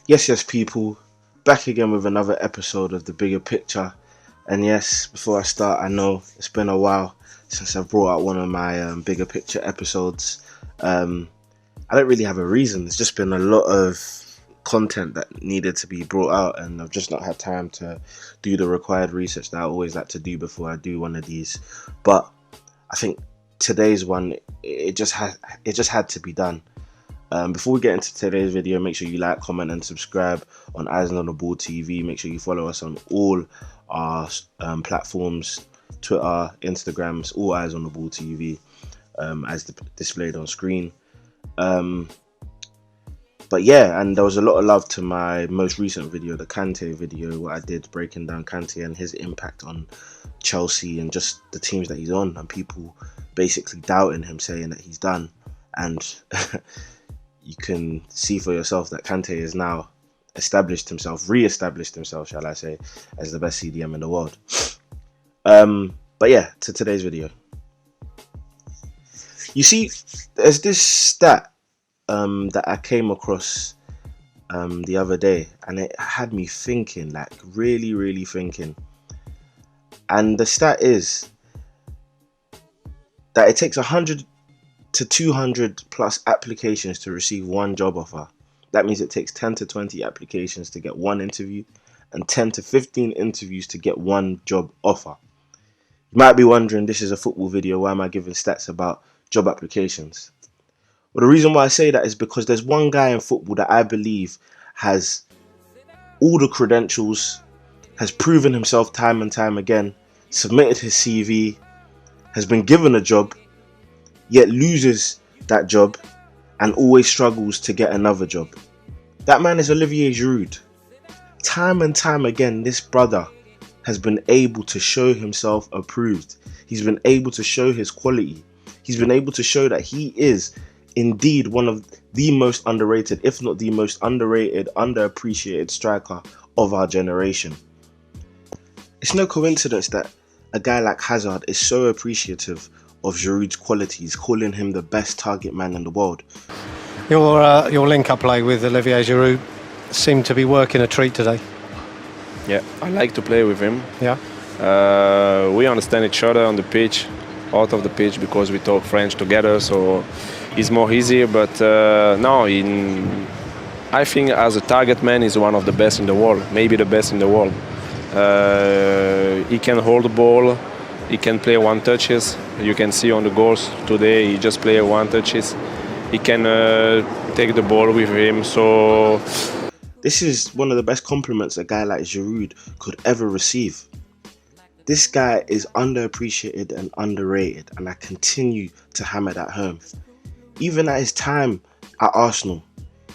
Yes, people, back again with another episode of The Bigger Picture. And yes, before I start, I know it's been a while since I brought out one of my Bigger Picture episodes. Um, I don't really have a reason, there's just been a lot of content that needed to be brought out, and I've just not had time to do the required research that I always like to do before I do one of these. But I think today's one, it just had to be done. Before we get into today's video, make sure you like, comment, and subscribe on Eyes on the Ball TV. Make sure you follow us on all our platforms: Twitter, Instagrams, all Eyes on the Ball TV, as displayed on screen. But yeah, and there was a lot of love to my most recent video, the Kante video, what I did breaking down Kante and his impact on Chelsea and just the teams that he's on, and people basically doubting him, saying that he's done. And you can see for yourself that Kante has now re-established himself, shall I say, as the best CDM in the world. But yeah, to today's video. You see, there's this stat that I came across the other day, and it had me thinking, like really thinking. And the stat is that it takes 100 to 200 plus applications to receive one job offer. That means it takes 10 to 20 applications to get one interview, and 10 to 15 interviews to get one job offer. You might be wondering, this is a football video, why am I giving stats about job applications? Well, the reason why I say that is because there's one guy in football that I believe has all the credentials, has proven himself time and time again, submitted his CV, has been given a job, yet loses that job and always struggles to get another job. That man is Olivier Giroud. Time and time again, this brother has been able to show himself approved. He's been able to show his quality. He's been able to show that he is indeed one of the most underrated, if not the most underrated, underappreciated striker of our generation. It's no coincidence that a guy like Hazard is so appreciative of Giroud's qualities, calling him the best target man in the world. Your link-up play with Olivier Giroud seemed to be working a treat today. Yeah, I like to play with him. Yeah. We understand each other on the pitch, out of the pitch, because we talk French together, so it's more easier. But I think as a target man, he's one of the best in the world, maybe the best in the world. He can hold the ball. He can play one touches. You can see on the goals today, he just play one touches. He can take the ball with him. So this is one of the best compliments a guy like Giroud could ever receive. This guy is underappreciated and underrated, and I continue to hammer that home. Even at his time at Arsenal,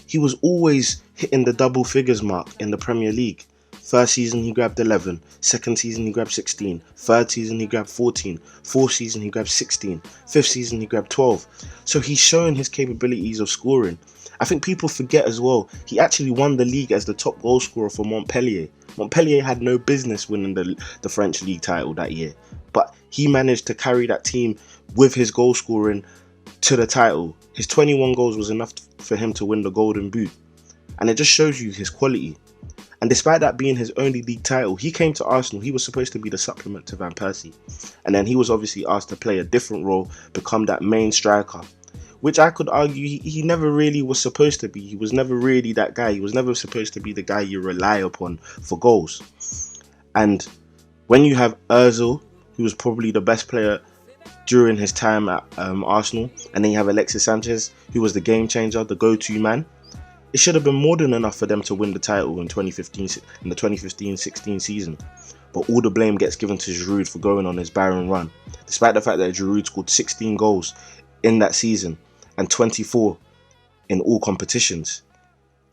he was always hitting the double figures mark in the Premier League. First season he grabbed 11, second season he grabbed 16, third season he grabbed 14, fourth season he grabbed 16, fifth season he grabbed 12. So he's showing his capabilities of scoring. I think people forget as well, he actually won the league as the top goal scorer for Montpellier. Montpellier had no business winning the French league title that year, but he managed to carry that team with his goal scoring to the title. His 21 goals was enough for him to win the Golden Boot, and it just shows you his quality. And despite that being his only league title, he came to Arsenal. He was supposed to be the supplement to Van Persie. And then he was obviously asked to play a different role, become that main striker, which I could argue he never really was supposed to be. He was never really that guy. He was never supposed to be the guy you rely upon for goals. And when you have Ozil, who was probably the best player during his time at Arsenal, and then you have Alexis Sanchez, who was the game changer, the go-to man, it should have been more than enough for them to win the title in the 2015-16 season. But all the blame gets given to Giroud for going on his barren run, despite the fact that Giroud scored 16 goals in that season and 24 in all competitions.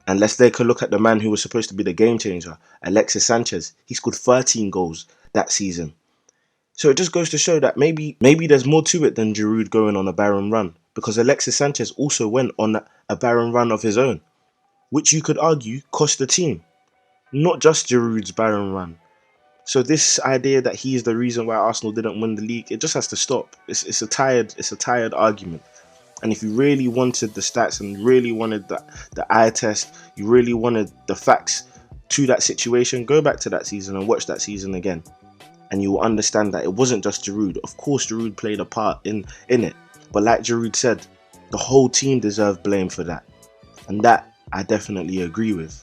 And let's take a look at the man who was supposed to be the game changer, Alexis Sanchez. He scored 13 goals that season. So it just goes to show that maybe there's more to it than Giroud going on a barren run, because Alexis Sanchez also went on a barren run of his own, which you could argue cost the team, not just Giroud's barren run. So this idea that he's the reason why Arsenal didn't win the league, it just has to stop. It's a tired argument. And if you really wanted the stats and really wanted the eye test, you really wanted the facts to that situation, go back to that season and watch that season again. And you will understand that it wasn't just Giroud. Of course, Giroud played a part in it. But like Giroud said, the whole team deserved blame for that. And that I definitely agree with.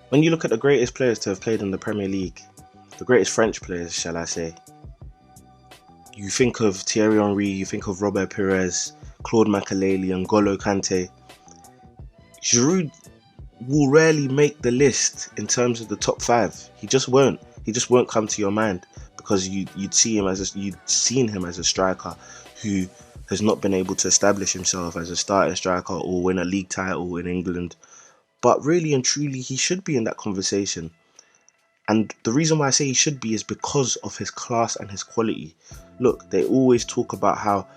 When you look at the greatest players to have played in the Premier League, the greatest French players, shall I say, you think of Thierry Henry, you think of Robert Pires, Claude Makelele, and N'Golo Kante. Giroud will rarely make the list in terms of the top 5. He just won't. He just won't come to your mind because you'd seen him as a striker who has not been able to establish himself as a starting striker or win a league title in England. But really and truly, he should be in that conversation. And the reason why I say he should be is because of his class and his quality. Look, they always talk about how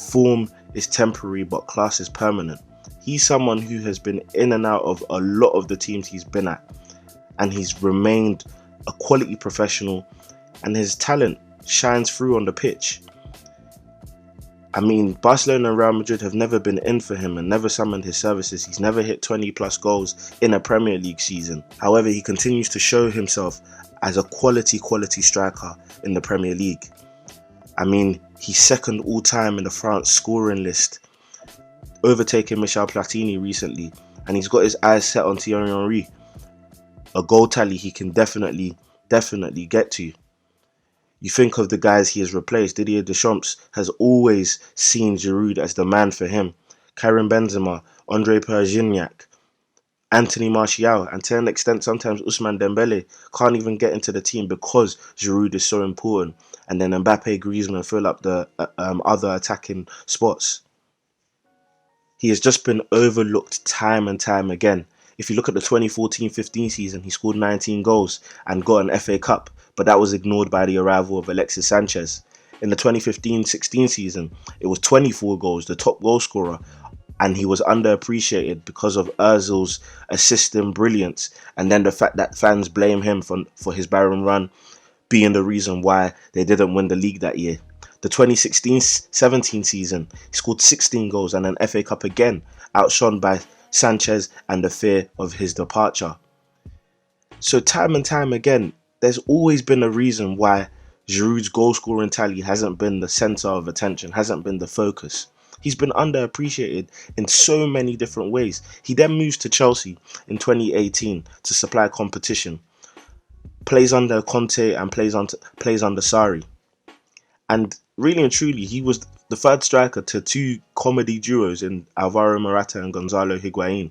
form is temporary but class is permanent. He's someone who has been in and out of a lot of the teams he's been at, and he's remained a quality professional, and his talent shines through on the pitch. I mean, Barcelona and Real Madrid have never been in for him and never summoned his services. He's never hit 20 plus goals in a Premier League season. However, he continues to show himself as a quality striker in the Premier League. I mean, he's second all time in the France scoring list, overtaking Michel Platini recently, and he's got his eyes set on Thierry Henry, a goal tally he can definitely get to. You think of the guys he has replaced. Didier Deschamps has always seen Giroud as the man for him. Karim Benzema, Andre Pierre-Gignac, Anthony Martial, and to an extent sometimes Ousmane Dembele can't even get into the team because Giroud is so important. And then Mbappe, Griezmann fill up the other attacking spots. He has just been overlooked time and time again. If you look at the 2014-15 season, he scored 19 goals and got an FA Cup, but that was ignored by the arrival of Alexis Sanchez. In the 2015-16 season, it was 24 goals, the top goal scorer, and he was underappreciated because of Ozil's assisting brilliance, and then the fact that fans blame him for his barren run being the reason why they didn't win the league that year. The 2016-17 season, he scored 16 goals and an FA Cup again, outshone by Sanchez and the fear of his departure. So time and time again, there's always been a reason why Giroud's goal scoring tally hasn't been the centre of attention, hasn't been the focus. He's been underappreciated in so many different ways. He then moves to Chelsea in 2018 to supply competition, plays under Conte and plays under Sarri. And really and truly, he was the third striker to two comedy duos in Alvaro Morata and Gonzalo Higuain.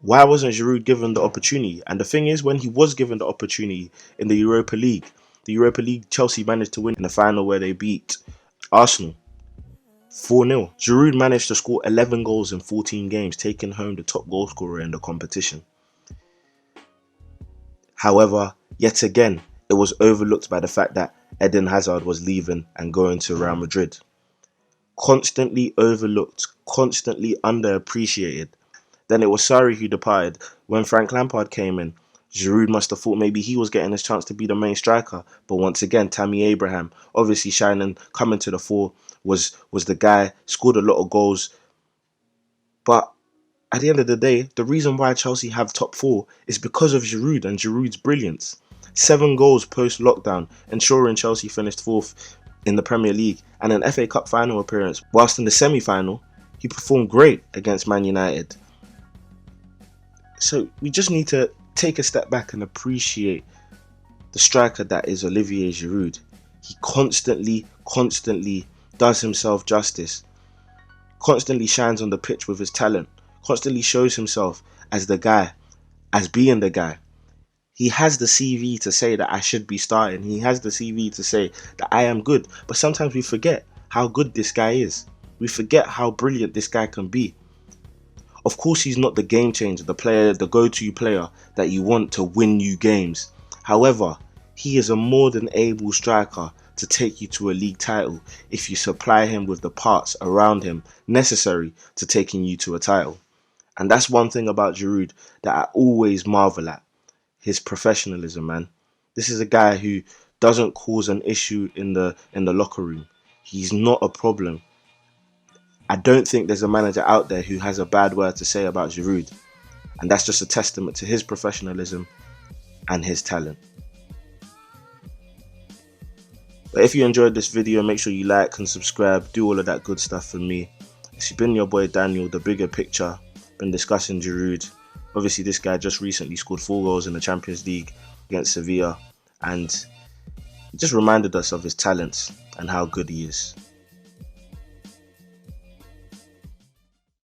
Why wasn't Giroud given the opportunity? And the thing is, when he was given the opportunity in the Europa League, Chelsea managed to win in the final where they beat Arsenal 4-0. Giroud managed to score 11 goals in 14 games, taking home the top goal scorer in the competition. However, yet again, it was overlooked by the fact that Eden Hazard was leaving and going to Real Madrid. Constantly overlooked, constantly underappreciated. Then it was Sarri who departed. When Frank Lampard came in, Giroud must have thought maybe he was getting his chance to be the main striker. But once again, Tammy Abraham, obviously shining, coming to the fore, was the guy, scored a lot of goals. But at the end of the day, the reason why Chelsea have top 4 is because of Giroud and Giroud's brilliance. 7 goals post-lockdown, ensuring Chelsea finished 4th in the Premier League and an FA Cup final appearance. Whilst in the semi-final, he performed great against Man United. So we just need to take a step back and appreciate the striker that is Olivier Giroud. He constantly does himself justice, constantly shines on the pitch with his talent, constantly shows himself as the guy, as being the guy. He has the CV to say that I should be starting. He has the CV to say that I am good. But sometimes we forget how good this guy is. We forget how brilliant this guy can be. Of course, he's not the game changer, the player, the go-to player that you want to win you games. However, he is a more than able striker to take you to a league title if you supply him with the parts around him necessary to taking you to a title. And that's one thing about Giroud that I always marvel at. His professionalism, man. This is a guy who doesn't cause an issue in the locker room. He's not a problem. I don't think there's a manager out there who has a bad word to say about Giroud. And that's just a testament to his professionalism and his talent. But if you enjoyed this video, make sure you like and subscribe, do all of that good stuff for me. It's been your boy Daniel, the bigger picture. Been discussing Giroud. Obviously this guy just recently scored 4 goals in the Champions League against Sevilla, and it just reminded us of his talents and how good he is.